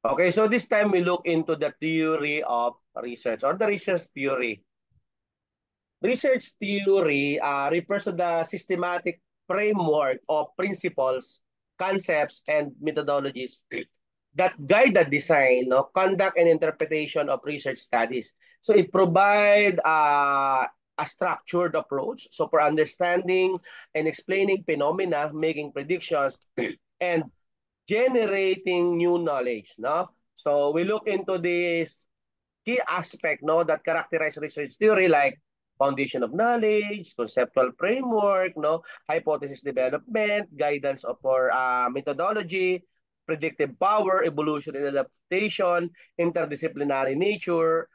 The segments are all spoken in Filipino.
Okay, so this time we look into the theory of research or the research theory. Research theory refers to the systematic framework of principles, concepts, and methodologies that guide the design, no, conduct, and interpretation of research studies. So it provides a structured approach. So for understanding and explaining phenomena, making predictions, and generating new knowledge. No, so we look into this key aspect, no, that characterize research theory like foundation of knowledge, conceptual framework, no, hypothesis development, guidance of for methodology, predictive power, evolution and adaptation, interdisciplinary nature,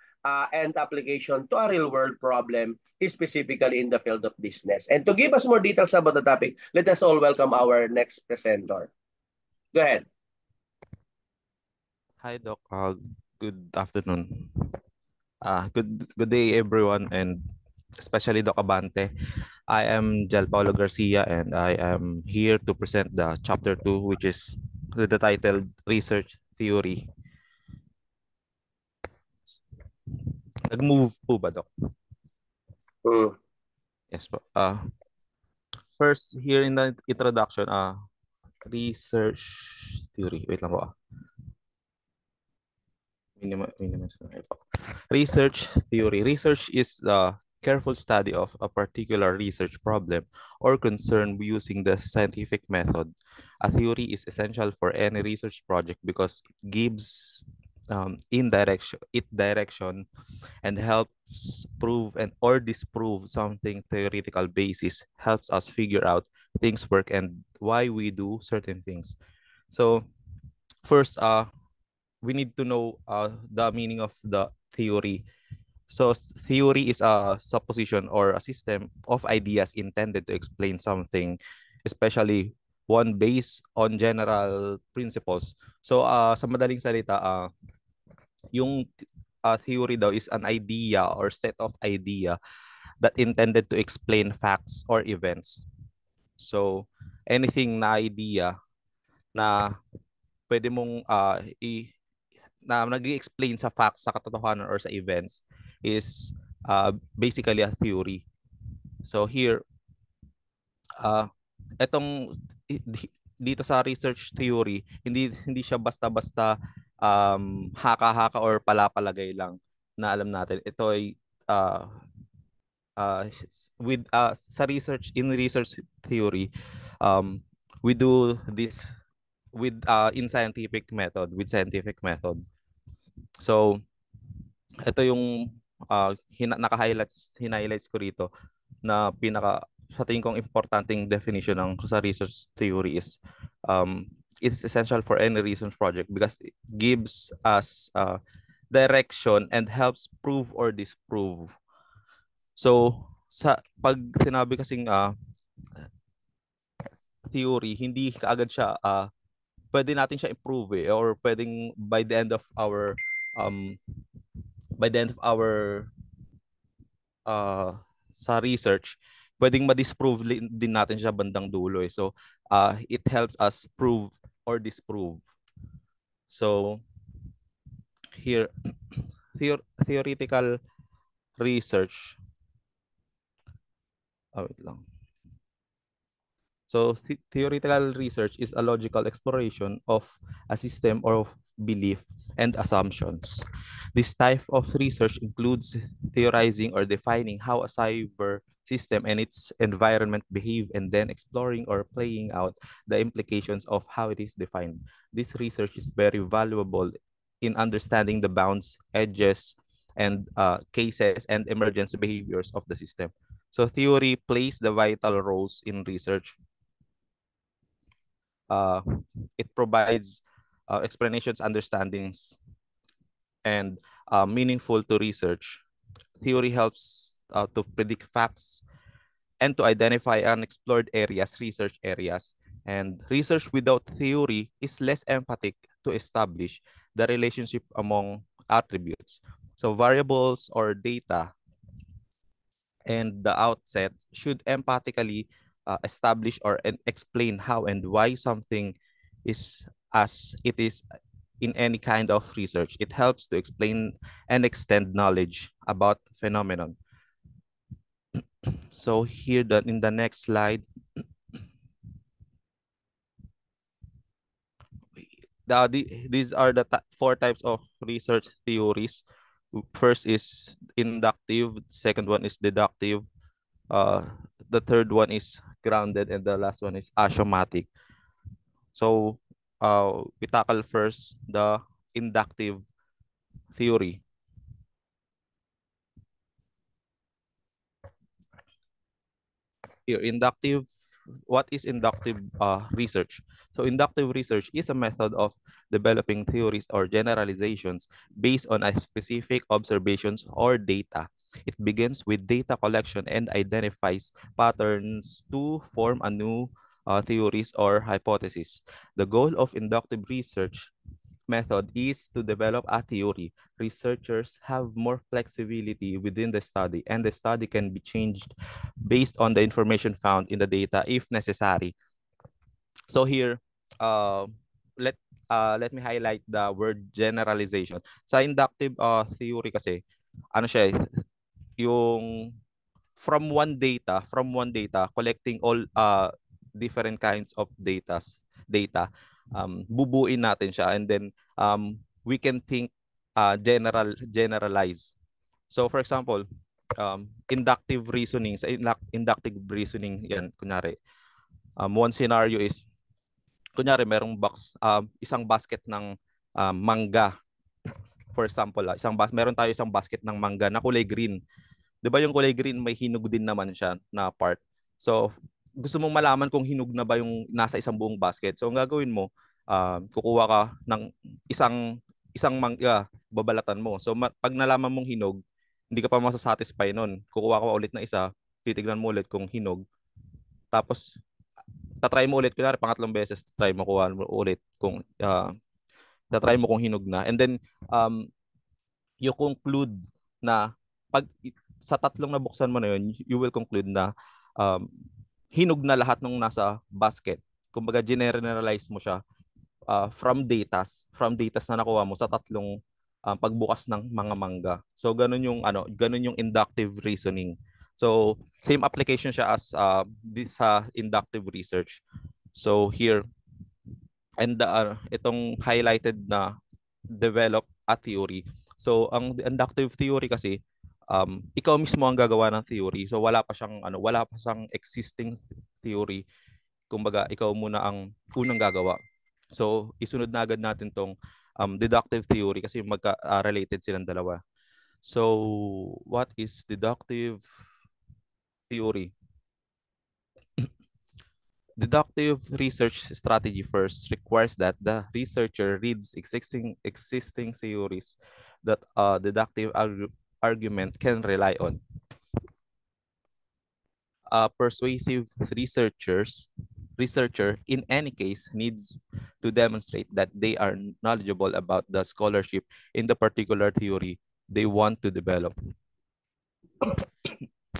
and application to a real world problem, specifically in the field of business. And to give us more details about the topic, let us all welcome our next presenter. Go ahead. Hi, Doc. Good afternoon. Good day, everyone, and especially Doc Abante. I am Jel Paulo Garcia, and I am here to present the chapter 2, which is with the title Research Theory. Nag-move po ba, Doc? Mm. Yes po. First, here in the introduction, research theory. Wait lang po. Research theory. Research is the careful study of a particular research problem or concern using the scientific method. A theory is essential for any research project because it gives direction and helps prove and or disprove something. Theoretical basis helps us figure out things work and why we do certain things. So first, we need to know the meaning of the theory. So theory is a supposition or a system of ideas intended to explain something, especially one based on general principles. So sa madaling salita, yung theory daw is an idea or set of idea that intended to explain facts or events. So anything na idea na pwede mong na nag-explain sa facts, sa katotohanan or sa events is basically a theory. So here, etong dito sa research theory, hindi siya basta-basta haka-haka or palapalagay lang na alam natin. Ito ay with sa research in research theory, we do this with in scientific method, with scientific method. So ito yung highlights ko rito na pinaka sa tingin kong importanteng definition ng sa research theory is it's essential for any research project because it gives us direction and helps prove or disprove. So sa pag sinabi kasing theory, hindi kaagad siya pwede natin siya improve or pwedeng um by the end of our sa research, pwedeng ma-disprove din natin siya bandang dulo eh. So, it helps us prove or disprove. So, here, theoretical research. Wait lang. So, theoretical research is a logical exploration of a system of belief and assumptions. This type of research includes theorizing or defining how a cyber system and its environment behave and then exploring or playing out the implications of how it is defined. This research is very valuable in understanding the bounds, edges, and cases and emergence behaviors of the system. So theory plays the vital roles in research. uh, it provides explanations, understandings, and meaningful to research. Theory helps to predict facts and to identify unexplored areas, research areas. And research without theory is less emphatic to establish the relationship among attributes. So variables or data and the outset should empathically establish or explain how and why something is as it is in any kind of research. It helps to explain and extend knowledge about phenomenon. So here, in the next slide, these are the four types of research theories. First is inductive, second one is deductive, uh, the third one is grounded, and the last one is axiomatic. So we tackle first the inductive theory. Here, what is inductive research? So inductive research is a method of developing theories or generalizations based on a specific observations or data. It begins with data collection and identifies patterns to form a new theories or hypothesis. The goal of inductive research method is to develop a theory. Researchers have more flexibility within the study, and the study can be changed based on the information found in the data if necessary. So here, uh, let let me highlight the word generalization. Sa inductive theory kasi, ano siya, yung from one data collecting all different kinds of data, bubuin natin siya, and then we can think generalize. So for example, inductive reasoning, sa inductive reasoning yan, kunyari, one scenario is, kunyari merong isang basket ng mangga. For example, meron tayo isang basket ng mangga na kulay green. 'Di ba yung kulay green may hinog din naman siya na part. So, gusto mong malaman kung hinog na ba yung nasa isang buong basket. So, ang gagawin mo, kukuha ka ng isang mangga, babalatan mo. So, pag nalaman mong hinog, hindi ka pa masasatisfy nun. Kukuha ka pa ulit ng isa, titignan mo ulit kung hinog. Tapos, tatry mo ulit, kunwari pangatlong beses, try mo kuha mo ulit kung tatry mo kung hinog na. And then, you conclude na pag sa tatlong nabuksan mo na yun, you will conclude na hinog na lahat ng nasa basket. Kumbaga, generalize mo siya from datas na nakuha mo sa tatlong pagbukas ng mga mangga. So ganun yung inductive reasoning. So same application siya as sa inductive research. So here, and itong highlighted na develop a theory. So ang inductive theory kasi, ikaw mismo ang gagawa ng theory. So wala pa siyang existing theory. Kumbaga, ikaw muna ang unang gagawa. So isunod na agad natin tong deductive theory kasi related silang dalawa. So what is deductive theory? Deductive research strategy first requires that the researcher reads existing theories that a deductive argument can rely on. A persuasive researcher in any case needs to demonstrate that they are knowledgeable about the scholarship in the particular theory they want to develop.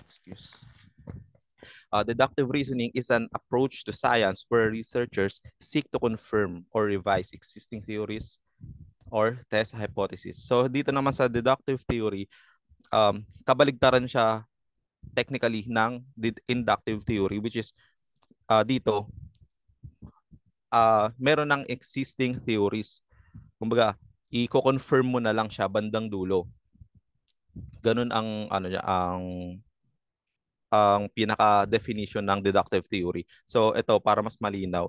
Excuse. Deductive reasoning is an approach to science where researchers seek to confirm or revise existing theories or test hypotheses. So dito naman sa deductive theory, kabaligtaran siya technically ng inductive theory, which is dito meron ng existing theories. Kumbaga, i-confirm mo na lang siya bandang dulo. Ganun ang ang pinaka-definition ng deductive theory. So ito, para mas malinaw,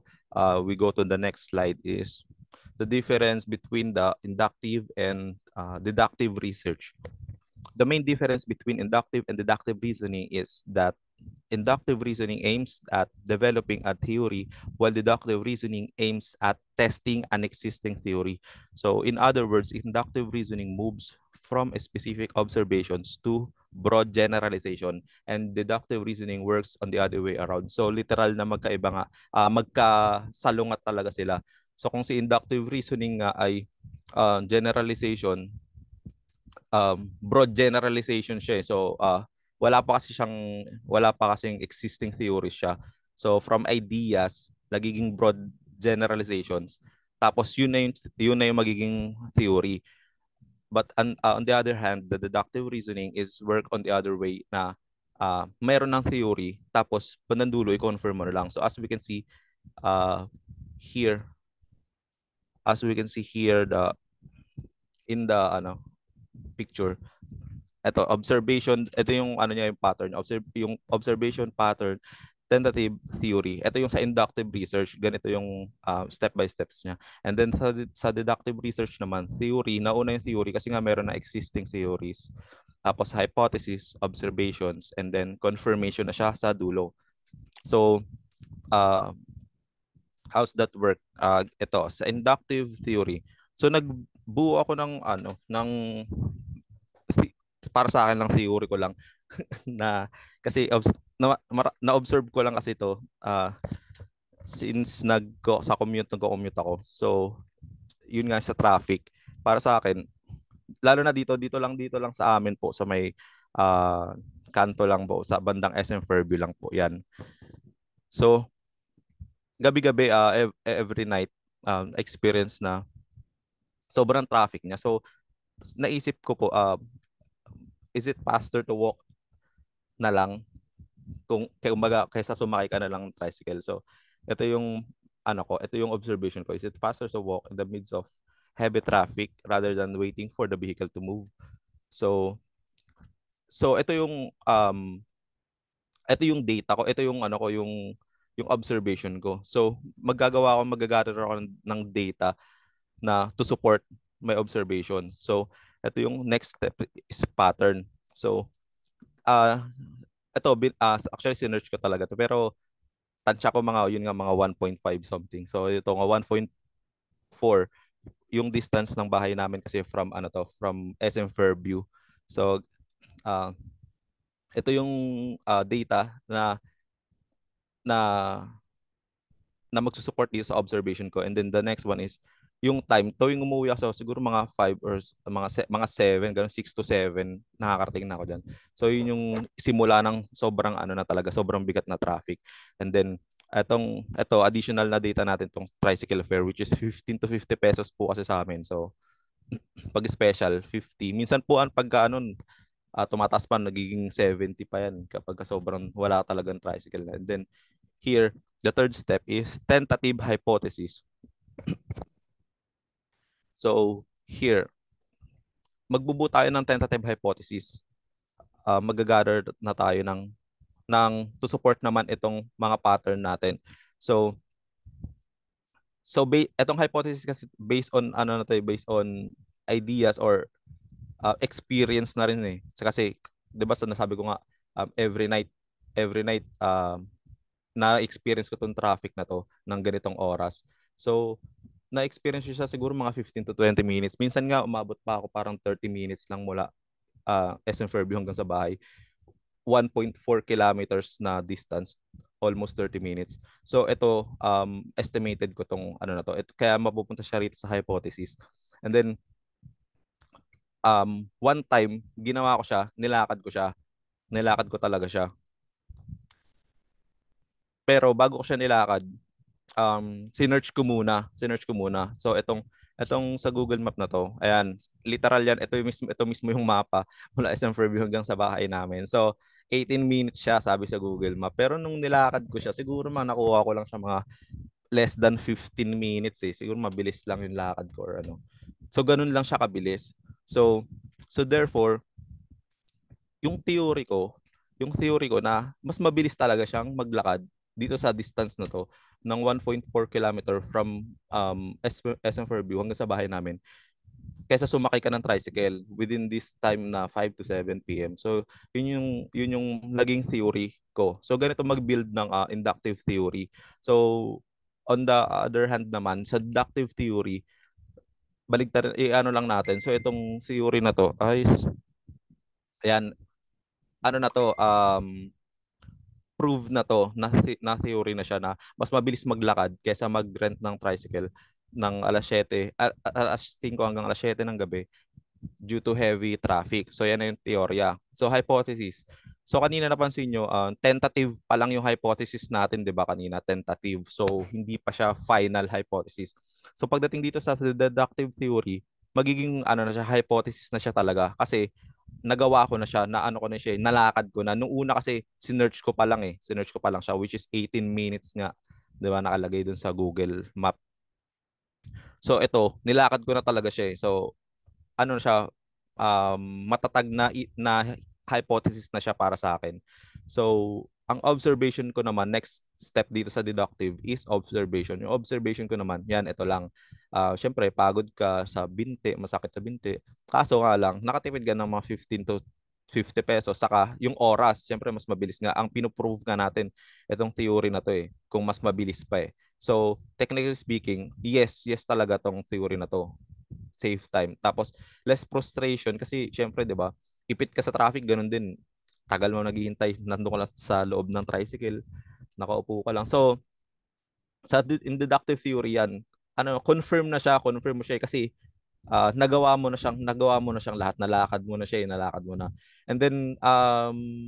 we go to the next slide, is the difference between the inductive and deductive research. The main difference between inductive and deductive reasoning is that inductive reasoning aims at developing a theory, while deductive reasoning aims at testing an existing theory. So in other words, inductive reasoning moves from specific observations to broad generalization, and deductive reasoning works on the other way around. So literal na magkaiba nga, magkasalungat talaga sila. So kung si inductive reasoning nga ay generalization, broad generalization siya. So wala pa kasing existing theories siya. So from ideas, nagiging broad generalizations. Tapos yun na yung magiging theory. But on the other hand, the deductive reasoning is work on the other way na mayroon ng theory, tapos panandulo, i-confirm mo na lang. So as we can see uh, here, in the picture, ito observation, ito yung ano niya, yung pattern, yung observation pattern, tentative theory. Ito yung sa inductive research, ganito yung step by steps niya. And then sa deductive research naman, theory, nauna yung theory kasi nga meron na existing theories. Tapos hypothesis, observations, and then confirmation na siya sa dulo. So, how's that work? Ito, sa inductive theory. So, nagbuo ako para sa akin lang, theory ko lang na kasi na-observe ko lang kasi ito since nagko-commute ako. So, yun nga sa traffic. Para sa akin, lalo na dito lang sa amin po sa may kanto lang po sa bandang SM Fairview lang po 'yan. So, gabi-gabi every night experience na sobrang traffic niya. So, naisip ko po is it faster to walk na lang kaysa sumakay ka na lang ng tricycle. So, ito yung ito yung observation ko. Is it faster to walk in the midst of heavy traffic rather than waiting for the vehicle to move? So ito yung data ko, ito yung yung observation ko. So, magagather ako ng data na to support my observation. So, ito yung next step is pattern. So, ito, actually sinearch ko talaga to, pero tansya ko mga 1.5 something. So, ito nga 1.4 yung distance ng bahay namin kasi from SM Fairview. So, ito yung data na na magsusupport dito sa observation ko. And then the next one is yung time. Tuwing umuwi ako, siguro mga 5 or mga 7, ganun, 6 to 7, nakakarating na ako dyan. So yun yung simula ng sobrang na talaga, sobrang bigat na traffic. And then ito additional na data natin tong tricycle fare, which is 15 to 50 pesos po kasi sa amin. So pag special 50. Minsan po pagka tumataas pa, nagiging 70 pa yan kapag sobrang wala talagang tricycle. And then here, the third step is tentative hypothesis. So here, magbubuo tayo ng tentative hypothesis. Magagather na tayo ng to support naman itong mga pattern natin. So itong hypothesis kasi based on based on ideas or experience na rin eh. Kasi 'di ba nasabi ko nga every night na-experience ko tong traffic na to ng ganitong oras. So na-experience ko siya siguro mga 15 to 20 minutes. Minsan nga umabot pa ako parang 30 minutes lang mula SM Fairview hanggang sa bahay. 1.4 kilometers na distance, almost 30 minutes. So ito estimated ko tong na to. Kaya mapupunta siya rito sa hypothesis. And then one time ginawa ko siya, nilakad ko talaga siya. Pero bago ko siya nilakad, sinearch ko muna. So itong sa Google Map na to, ayan, literal yan, ito mismo yung mapa mula SM Fairview hanggang sa bahay namin. So 18 minutes siya sabi sa Google Map. Pero nung nilakad ko siya, siguro nakuha ko lang siya mga less than 15 minutes eh. Siguro mabilis lang yung lakad ko or ano. So ganun lang siya kabilis. So therefore, yung theory ko na mas mabilis talaga siyang maglakad dito sa distance na to ng 1.4 kilometer from SM Fairview hanggang sa bahay namin kaysa sumakay ka ng tricycle within this time na 5 to 7 p.m. So yun yung naging theory ko. So ganito mag-build ng inductive theory. So on the other hand naman, sa deductive theory, baligtad lang natin. So itong theory na to ay ayan, na to, prove na to, na theory na siya na mas mabilis maglakad kaysa mag-rent ng tricycle ng alas 7, alas 5 hanggang alas 7 ng gabi due to heavy traffic. So yan na yung teorya. So hypothesis. So kanina napansin nyo, tentative pa lang yung hypothesis natin, di ba kanina? Tentative. So hindi pa siya final hypothesis. So pagdating dito sa deductive theory, magiging ano na siya, hypothesis na siya talaga kasi nagawa ko na siya, na ano ko na siya, nalakad ko na. Nung una kasi sinearch ko pa lang sinearch ko pa lang siya which is 18 minutes nga, 'di ba, nakalagay dun sa Google Map. So ito, nilakad ko na talaga siya. So ano na siya, matatag na hypothesis na siya para sa akin. So, ang observation ko naman, next step dito sa deductive is observation. Yung observation ko naman, yan, ito lang. Siyempre, pagod ka sa binti, masakit sa binti. Kaso nga lang, nakatipid ka ng mga 15 to 50 pesos. Saka yung oras, siyempre mas mabilis nga. Ang pinoprove nga natin, itong theory na to kung mas mabilis pa So, technically speaking, yes talaga tong theory na to, save time. Tapos less frustration kasi syempre 'di ba? Ipit ka sa traffic, ganun din. Tagal mo naghihintay, nandoon ka lang sa loob ng tricycle, nakaupo ka lang. So in deductive theory yan, confirm mo siya kasi nagawa mo na siyang lahat, nalakad mo na siya, nalakad mo na. And then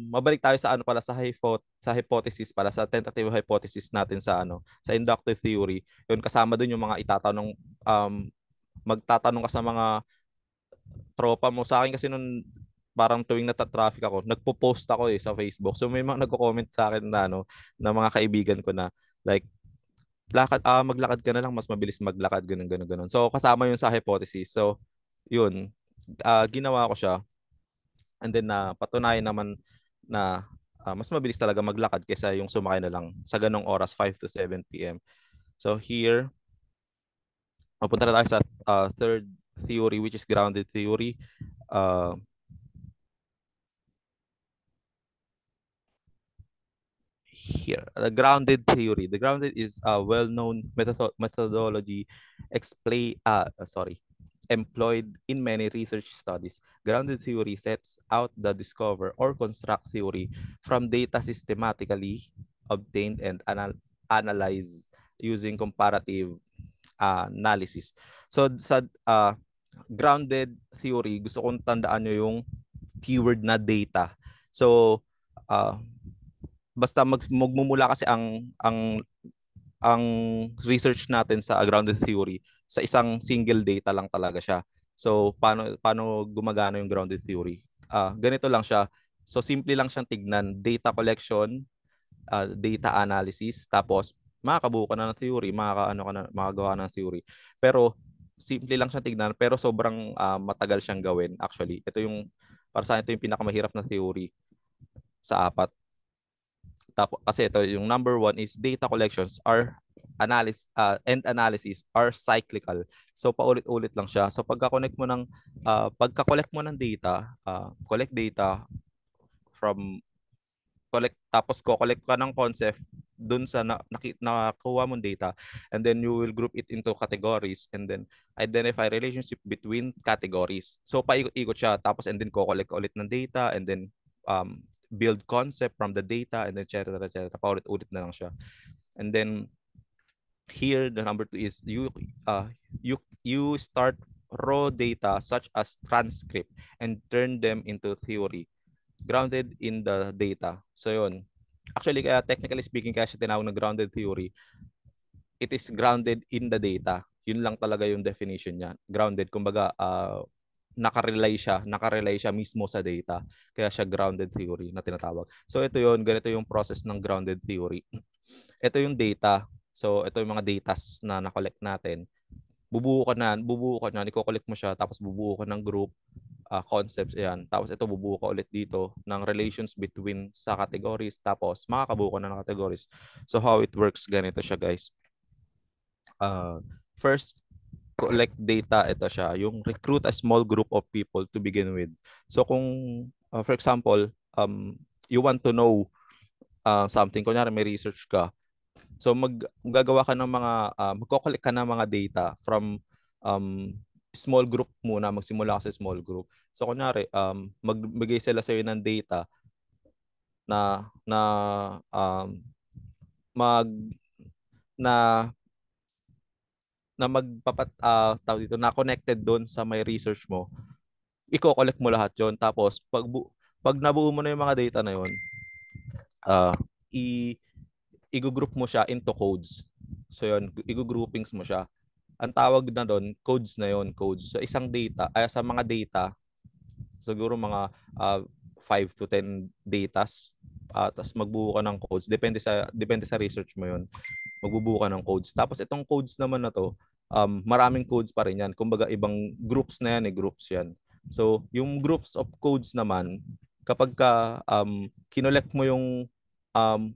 mabalik tayo sa ano pala sa hypothesis pala, sa tentative hypothesis natin sa sa inductive theory. Yun, kasama doon yung mga itatanong, magtatanong ka sa mga tropa mo. Sa akin kasi nun, parang tuwing nata-traffic ako, nagpo-post ako sa Facebook. So may mga nagko-comment sa akin na na mga kaibigan ko na like maglakad ka na lang, mas mabilis maglakad, ganun ganun ganun. So kasama yun sa hypothesis. So yun, ginawa ko siya, and then patunayan naman na mas mabilis talaga maglakad kaysa yung sumakay na lang sa ganong oras, 5 to 7 p.m. So here, mapunta na tayo sa third theory, which is grounded theory. Here, the grounded theory. The grounded is a well-known methodology employed in many research studies. Grounded theory sets out the discover or construct theory from data systematically obtained and analyzed using comparative analysis. So sa grounded theory, gusto kong tandaan nyo yung keyword na data. So basta magmumula kasi ang research natin sa grounded theory sa isang single data lang talaga siya. So paano gumagana yung grounded theory? Ganito lang siya. So simple lang siyang tignan, data collection, data analysis, tapos makakabuo ka na ng theory, makagawa ng theory. Pero simple lang siyang tignan, pero sobrang matagal siyang gawin actually. Para sa akin, ito yung pinakamahirap na theory sa apat. Tapos kasi ito yung number one is data collections are analysis are cyclical. So paulit-ulit lang siya. So pagka-collect mo ng data, collect data from collect, tapos ko-collect ka ng concept dun sa nakuha mong data, and then you will group it into categories and then identify relationship between categories. So paikot-ikot siya, tapos and then ko-collect ulit ng data, and then build concept from the data, and then etc. Paulit-ulit na lang siya. And then here the number two is you start raw data such as transcript and turn them into theory grounded in the data. So yun. Actually, kaya technically speaking, kaya siya tinawag na grounded theory, it is grounded in the data. Yun lang talaga yung definition niya. Grounded, kumbaga, nakarelay siya mismo sa data. Kaya siya grounded theory na tinatawag. So ito yun, ganito yung process ng grounded theory. Ito yung data. So ito yung mga datas na na-collect natin. Bubuo ka na, i-collect mo siya, tapos bubuo ka ng group, concepts, yan. Tapos ito, bubuo ka ulit dito ng relations between sa categories, tapos makakabuo ka na ng categories. So how it works, ganito siya, guys. First, collect data, ito siya, yung recruit a small group of people to begin with. So kung, for example, you want to know something, kunyari may research ka, so maggagawa ka ng mga, magko-collect ka ng mga data from small group muna, magsimula ka sa small group. So kunyari, magbigay sila sa iyo ng data na mag na na tawag dito, na connected doon sa may research mo. Iko-collect mo lahat 'yon, tapos pag nabuo mo na yung mga data na 'yon, i-group mo siya into codes. So yun, i-groupings mo siya. ang tawag na doon, codes na yon, codes. So isang data, sa mga data, siguro mga 5 to 10 datas, tapos magbuo ka ng codes. Depende sa research mo yon. Magbubuo ka ng codes. Tapos itong codes naman na to, maraming codes pa rin yan. Kumbaga ibang groups na yan, groups yan. So yung groups of codes naman, kapag ka kinolect mo yung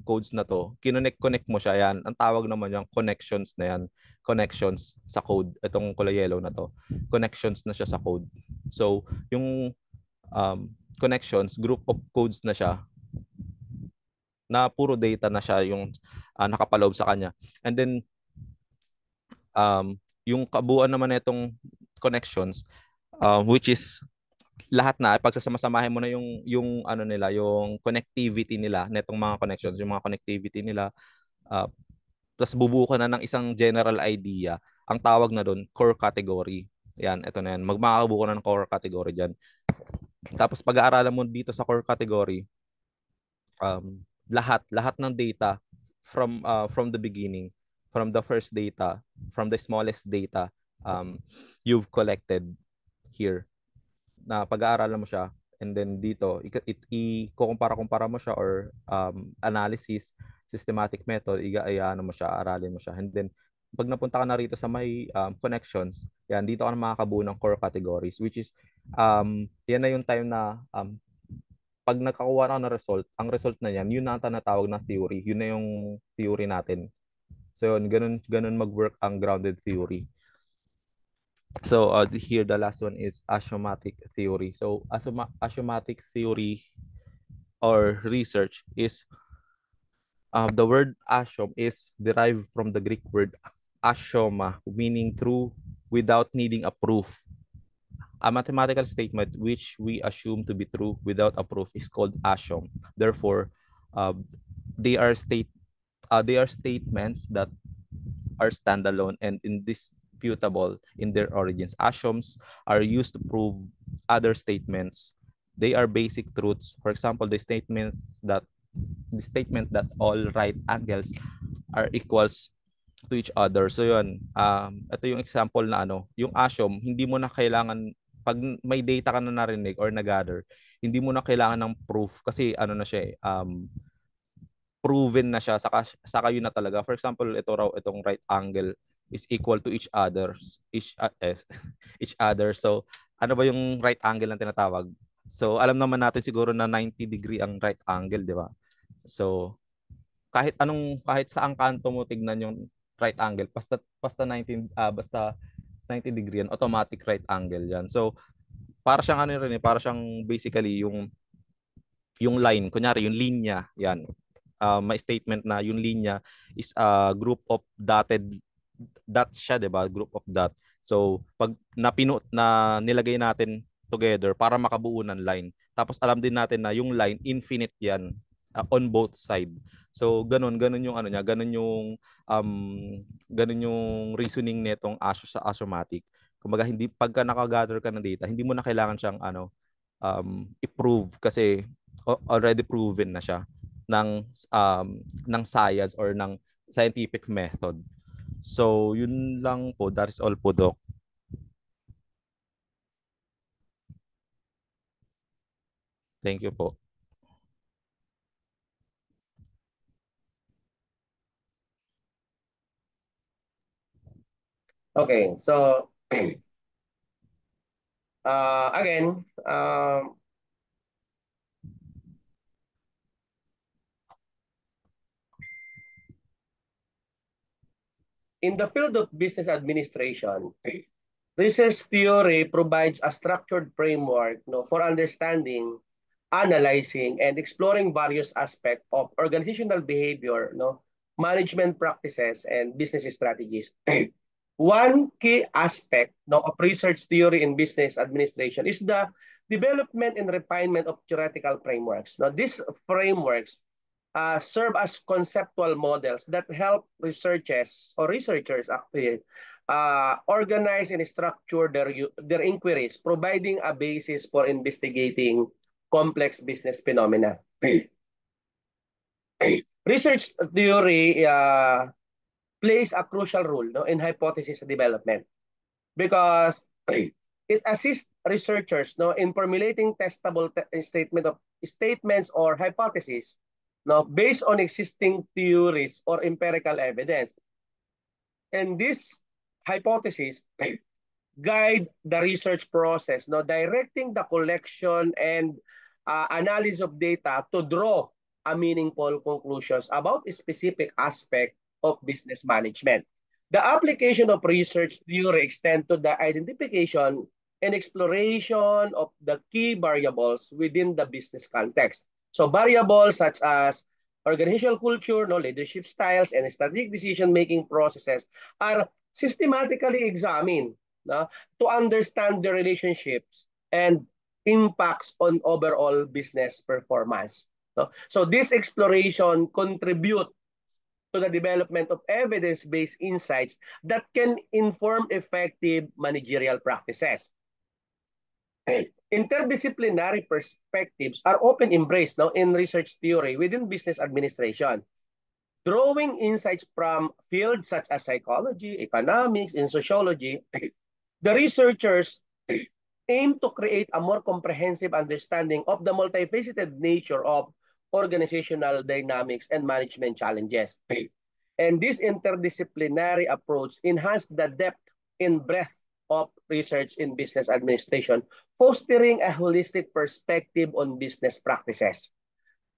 codes na to, kinonect mo siya yan. Ang tawag naman yung connections na yan. Connections sa code. Itong kulay yellow na to. Connections na siya sa code. So, yung connections, group of codes na siya, na puro data na siya yung nakapaloob sa kanya. And then, yung kabuuan naman nitong connections, which is lahat na pagsasama-samahin mo na yung ano nila, yung connectivity nila netong mga connections, yung mga connectivity nila, plus bubuo ka na ng isang general idea. Ang tawag na doon, core category. Yan, ito na yan. Magmakabuo ka na ng core category dyan. Tapos pag-aaralan mo dito sa core category, lahat ng data from the beginning, from the first data, from the smallest data you've collected here, na pag-aaralan mo siya, and then dito i-kumpara mo siya, or analysis, systematic method, ano mo siya, aralin mo siya. And then pag napunta ka na rito sa may connections, yan, dito ka na makakabuo ng core categories, which is yan na yung time na pag nakakuha na ng result, ang result na yan, yun na ang tinatawag na theory. Yun na yung theory natin. So yun, ganun mag-work ang grounded theory. So here the last one is axiomatic theory. So axiomatic theory or research is the word axiom is derived from the Greek word axioma, meaning true without needing a proof. A mathematical statement which we assume to be true without a proof is called axiom. Therefore, they are statements that are standalone and indisputable in their origins. Axioms are used to prove other statements. They are basic truths. For example, the statement that all right angles are equals to each other. So yun, ito yung example na yung axiom, hindi mo na kailangan, pag may data ka na narinig or na-gather, hindi mo na kailangan ng proof kasi na siya proven na siya, saka yun na talaga. For example, itong right angle is equal to each other. Each other. So, ano ba yung right angle na tinatawag? So, alam naman natin siguro na 90 degree ang right angle, di ba? So, kahit saang kanto mo tignan yung right angle, basta 90 degree yan, automatic right angle yan. So, para siyang para siyang basically yung line, kunyari yung linya, yan. May statement na yung linya is a group of dotted dots siya, 'di ba? Group of dot. So, pag na nilagay natin together para makabuo ng line. Tapos alam din natin na yung line infinite 'yan on both side. So, ganun yung niya, ganun yung reasoning nitong sa axiomatic. Kumbaga hindi pagka naka-gather ka ng data, hindi mo na kailangan siyang i-prove kasi already proven na siya ng science or ng scientific method. So, yun lang po. That is all po, Doc. Thank you po. Okay, so again, in the field of business administration, research theory provides a structured framework for understanding, analyzing, and exploring various aspects of organizational behavior, management practices, and business strategies. One key aspect of research theory in business administration is the development and refinement of theoretical frameworks. Now, these frameworks serve as conceptual models that help researchers actually organize and structure their inquiries, providing a basis for investigating complex business phenomena. Research theory plays a crucial role, no, in hypothesis development because it assists researchers, no, in formulating testable statements or hypotheses, no, based on existing theories or empirical evidence. And this hypothesis guide the research process, no, directing the collection and analysis of data to draw a meaningful conclusions about a specific aspect of business management. The application of research theory extend to the identification and exploration of the key variables within the business context. So variables such as organizational culture, no, leadership styles, and strategic decision-making processes are systematically examined, no, to understand the relationships and impacts on overall business performance. No? So this exploration contribute to the development of evidence-based insights that can inform effective managerial practices. Interdisciplinary perspectives are often embraced now in research theory within business administration, drawing insights from fields such as psychology, economics, and sociology. The researchers aim to create a more comprehensive understanding of the multifaceted nature of organizational dynamics and management challenges. And this interdisciplinary approach enhanced the depth and breadth of research in business administration, fostering a holistic perspective on business practices.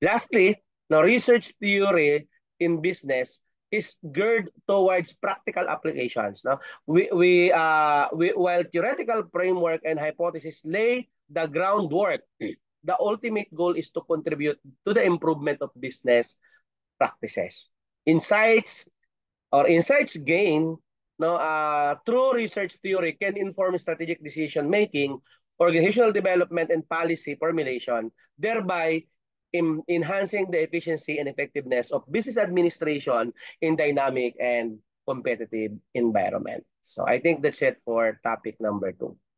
Lastly, now research theory in business is geared towards practical applications. Now, while theoretical framework and hypothesis lay the groundwork, the ultimate goal is to contribute to the improvement of business practices. Insights gained, no, through research theory can inform strategic decision making, organizational development, and policy formulation, thereby enhancing the efficiency and effectiveness of business administration in dynamic and competitive environment. So I think that's it for topic number 2.